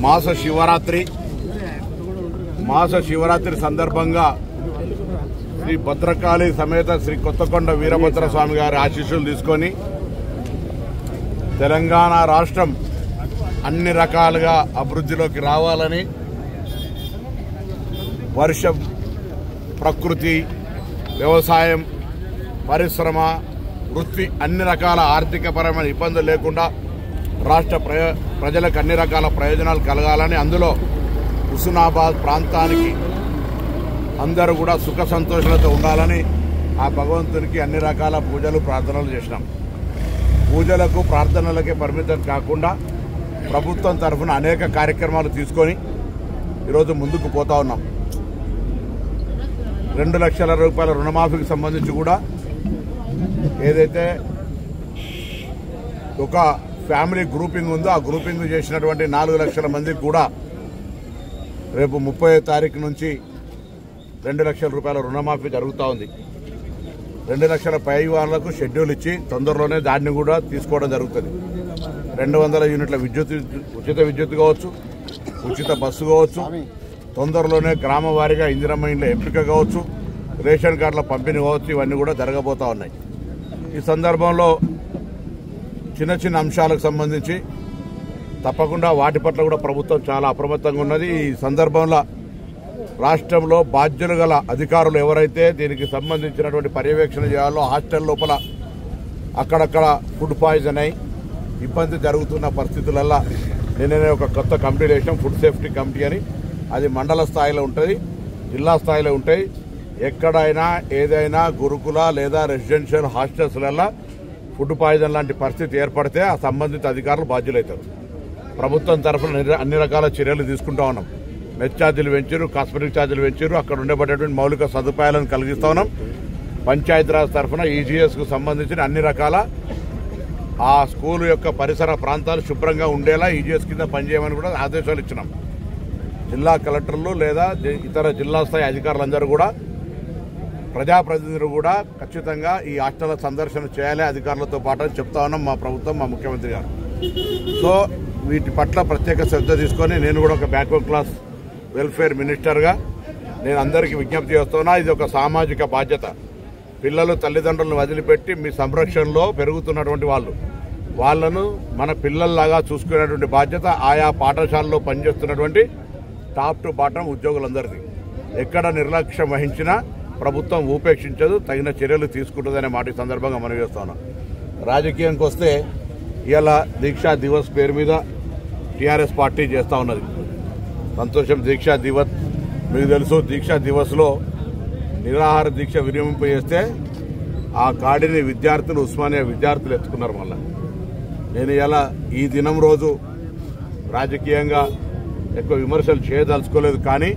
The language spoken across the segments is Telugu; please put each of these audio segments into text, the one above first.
మాస శివరాత్రి సందర్భంగా శ్రీ భద్రకాళి సమేత శ్రీ కొత్తకొండ వీరభద్ర స్వామి గారి ఆశీస్సులు తీసుకొని తెలంగాణ రాష్ట్రం అన్ని రకాలుగా అభివృద్ధిలోకి రావాలని, వర్షం, ప్రకృతి, వ్యవసాయం, పరిశ్రమ, వృత్తి అన్ని రకాల ఆర్థికపరమైన ఇబ్బందులు లేకుండా రాష్ట్ర ప్రజలకు అన్ని రకాల ప్రయోజనాలు కలగాలని, అందులో హుస్నాబాద్ ప్రాంతానికి అందరూ కూడా సుఖ సంతోషాలతో ఉండాలని ఆ భగవంతునికి అన్ని రకాల పూజలు ప్రార్థనలు చేసినాం. పూజలకు ప్రార్థనలకే పరిమితం కాకుండా ప్రభుత్వం తరఫున అనేక కార్యక్రమాలు తీసుకొని ఈరోజు ముందుకు పోతా ఉన్నాం. 2 లక్షల రూపాయల రుణమాఫీకి సంబంధించి కూడా ఏదైతే ఒక ఫ్యామిలీ గ్రూపింగ్ ఉందో ఆ గ్రూపింగ్ చేసినటువంటి 4 లక్షల మందికి కూడా రేపు 30వ తారీఖు నుంచి 2 లక్షల రూపాయల రుణమాఫీ జరుగుతూ ఉంది. 2 లక్షల పై వాళ్లకు షెడ్యూల్ ఇచ్చి తొందరలోనే దాన్ని కూడా తీసుకోవడం జరుగుతుంది. 200 యూనిట్ల ఉచిత విద్యుత్ కావచ్చు, ఉచిత బస్సు కావచ్చు, తొందరలోనే గ్రామ వారీగా ఇందిరమ్మ ఇండ్ల ఎంపిక కావచ్చు, రేషన్ కార్డుల పంపిణీ కావచ్చు, ఇవన్నీ కూడా జరగబోతా ఉన్నాయి. ఈ సందర్భంలో చిన్న చిన్న అంశాలకు సంబంధించి తప్పకుండా వాటి పట్ల కూడా ప్రభుత్వం చాలా అప్రమత్తంగా ఉన్నది. ఈ సందర్భంలో రాష్ట్రంలో బాధ్యులు గల అధికారులు ఎవరైతే దీనికి సంబంధించినటువంటి పర్యవేక్షణ చేయాలో హాస్టల్ లోపల అక్కడక్కడ ఫుడ్ పాయిజన్ అయి ఇబ్బంది జరుగుతున్న పరిస్థితులల్లో నిన్ననే ఒక కొత్త కమిటీ వేసాం, ఫుడ్ సేఫ్టీ కమిటీ అని. అది మండల స్థాయిలో ఉంటుంది, జిల్లా స్థాయిలో ఉంటాయి. ఎక్కడైనా ఏదైనా గురుకుల లేదా రెసిడెన్షియల్ హాస్టల్స్లలో ఫుడ్ పాయిజన్ లాంటి పరిస్థితి ఏర్పడితే ఆ సంబంధిత అధికారులు బాధ్యులవుతారు. ప్రభుత్వం తరఫున అన్ని రకాల చర్యలు తీసుకుంటా ఉన్నాం. మెస్ ఛార్జీలు పెంచారు, కాస్మెటిక్ ఛార్జీలు పెంచారు, అక్కడ ఉండబడేటువంటి మౌలిక సదుపాయాలను కలిగిస్తా ఉన్నాం. పంచాయతీరాజ్ తరఫున ఈజీఎస్కు సంబంధించిన అన్ని రకాల ఆ స్కూల్ యొక్క పరిసర ప్రాంతాలు శుభ్రంగా ఉండేలా ఈజీఎస్ కింద పనిచేయమని కూడా ఆదేశాలు ఇచ్చినాం. జిల్లా కలెక్టర్లు లేదా ఇతర జిల్లా స్థాయి అధికారులందరూ కూడా, ప్రజాప్రతినిధులు కూడా ఖచ్చితంగా ఈ హాస్టల్ సందర్శన చేయాలి అధికారులతో పాటు అని చెప్తా ఉన్నాం మా ప్రభుత్వం, మా ముఖ్యమంత్రి గారు. సో వీటి పట్ల ప్రత్యేక శ్రద్ధ తీసుకొని నేను కూడా ఒక బ్యాక్వర్డ్ క్లాస్ వెల్ఫేర్ మినిస్టర్గా నేను అందరికీ విజ్ఞప్తి చేస్తున్నా. ఇది ఒక సామాజిక బాధ్యత. పిల్లలు తల్లిదండ్రులను వదిలిపెట్టి మీ సంరక్షణలో పెరుగుతున్నటువంటి వాళ్ళను మన పిల్లల్లాగా చూసుకునేటువంటి బాధ్యత ఆయా పాఠశాలలో పనిచేస్తున్నటువంటి టాప్ టు బాటం ఉద్యోగులందరిది. ఎక్కడ నిర్లక్ష్యం వహించినా ప్రభుత్వం ఉపేక్షించదు, తగిన చర్యలు తీసుకుంటుందనే మాట ఈ సందర్భంగా మనం చేస్తున్నాం. రాజకీయానికి వస్తే ఇవాళ దీక్షా దివస్ పేరు మీద టీఆర్ఎస్ పార్టీ చేస్తూ ఉన్నది. సంతోషం. దీక్షా దివస్ మీకు తెలుసు, దీక్షా దివస్లో నిరాహార దీక్ష విరమింపు చేస్తే ఆ కాడిని విద్యార్థులు, ఉస్మానియా విద్యార్థులు ఎత్తుకున్నారు. మళ్ళా నేను ఇలా ఈ దినం రోజు రాజకీయంగా ఎక్కువ విమర్శలు చేయదలుచుకోలేదు, కానీ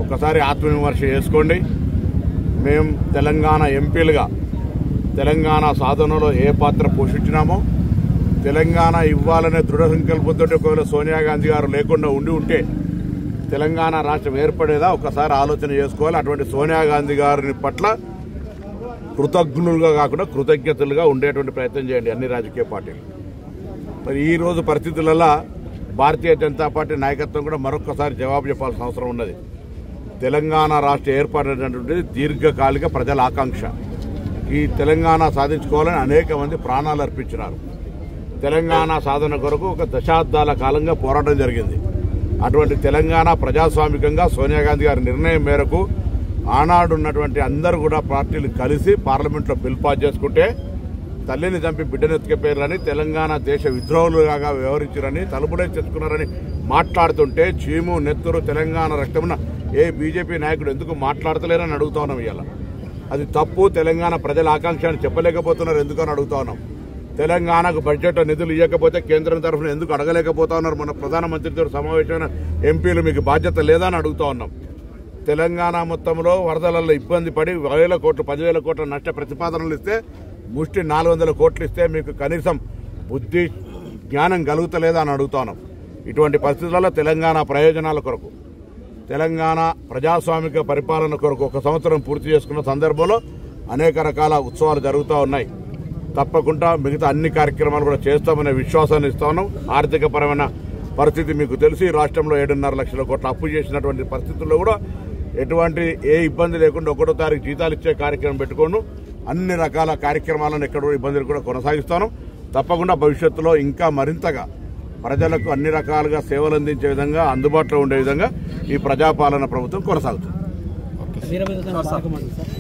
ఒక్కసారి ఆత్మవిమర్శ చేసుకోండి. మేము తెలంగాణ ఎంపీలుగా తెలంగాణ సాధనలో ఏ పాత్ర పోషించినామో, తెలంగాణ ఇవ్వాలనే దృఢ సంకల్పంతో ఒకవేళ సోనియా గాంధీ గారు లేకుండా ఉంటే తెలంగాణ రాష్ట్రం ఏర్పడేదా ఒకసారి ఆలోచన చేసుకోవాలి. అటువంటి సోనియా గాంధీ గారిని పట్ల కృతజ్ఞులుగా కాకుండా కృతజ్ఞతలుగా ఉండేటువంటి ప్రయత్నం చేయండి అన్ని రాజకీయ పార్టీలు. మరి ఈ రోజు పరిస్థితులలో భారతీయ జనతా పార్టీ నాయకత్వం కూడా మరొకసారి జవాబు చెప్పాల్సిన అవసరం ఉన్నది. తెలంగాణ రాష్ట్ర ఏర్పడినటువంటిది దీర్ఘకాలిక ప్రజల ఆకాంక్ష. ఈ తెలంగాణ సాధించుకోవాలని అనేక మంది ప్రాణాలు అర్పించినారు. తెలంగాణ సాధన కొరకు ఒక దశాబ్దాల కాలంగా పోరాటం జరిగింది. అటువంటి తెలంగాణ ప్రజాస్వామికంగా సోనియా గాంధీ గారి నిర్ణయం మేరకు ఆనాడున్నటువంటి అందరూ కూడా పార్టీలు కలిసి పార్లమెంట్లో బిల్ పాస్ చేసుకుంటే తల్లిని చంపి బిడ్డనెత్తుకపోయారని, తెలంగాణ దేశ విద్రోహులుగా వ్యవహరించారని, తలుపుడే తెచ్చుకున్నారని మాట్లాడుతుంటే చీము నెత్తురు తెలంగాణ రక్తమున ఏ బీజేపీ నాయకుడు ఎందుకు మాట్లాడతలేరని అడుగుతా ఉన్నాం. ఇవాళ అది తప్పు. తెలంగాణ ప్రజల ఆకాంక్ష అని చెప్పలేకపోతున్నారు ఎందుకని అడుగుతా ఉన్నాం. తెలంగాణకు బడ్జెట్ నిధులు ఇవ్వకపోతే కేంద్రం తరఫున ఎందుకు అడగలేకపోతా ఉన్నారు? మన ప్రధానమంత్రితో సమావేశమైన ఎంపీలు మీకు బాధ్యత లేదా అని అడుగుతా ఉన్నాం. తెలంగాణ మొత్తంలో వరదలలో ఇబ్బంది పడి 1000 కోట్లు 10,000 కోట్ల నష్ట ప్రతిపాదనలు ఇస్తే ముష్టి 400 కోట్లు ఇస్తే మీకు కనీసం బుద్ధి జ్ఞానం కలుగుతలేదా అని అడుగుతా ఉన్నాం. ఇటువంటి పరిస్థితులలో తెలంగాణ ప్రయోజనాల కొరకు, తెలంగాణ ప్రజాస్వామిక పరిపాలన కొరకు 1 సంవత్సరం పూర్తి చేసుకున్న సందర్భంలో అనేక రకాల ఉత్సవాలు జరుగుతూ ఉన్నాయి. తప్పకుండా మిగతా అన్ని కార్యక్రమాలు కూడా చేస్తామనే విశ్వాసాన్ని ఇస్తా ఉన్నాం. ఆర్థికపరమైన పరిస్థితి మీకు తెలిసి రాష్ట్రంలో 7.5 లక్షల కోట్ల అప్పు చేసినటువంటి పరిస్థితుల్లో కూడా ఎటువంటి ఏ ఇబ్బంది లేకుండా 1వ తారీఖు జీతాలు ఇచ్చే కార్యక్రమం పెట్టుకోను అన్ని రకాల కార్యక్రమాలను ఎక్కడ ఇబ్బందులు కూడా కొనసాగిస్తాను. తప్పకుండా భవిష్యత్తులో ఇంకా మరింతగా ప్రజలకు అన్ని రకాలుగా సేవలు అందించే విధంగా అందుబాటులో ఉండే విధంగా ఈ ప్రజాపాలన ప్రభుత్వం కొనసాగుతుంది.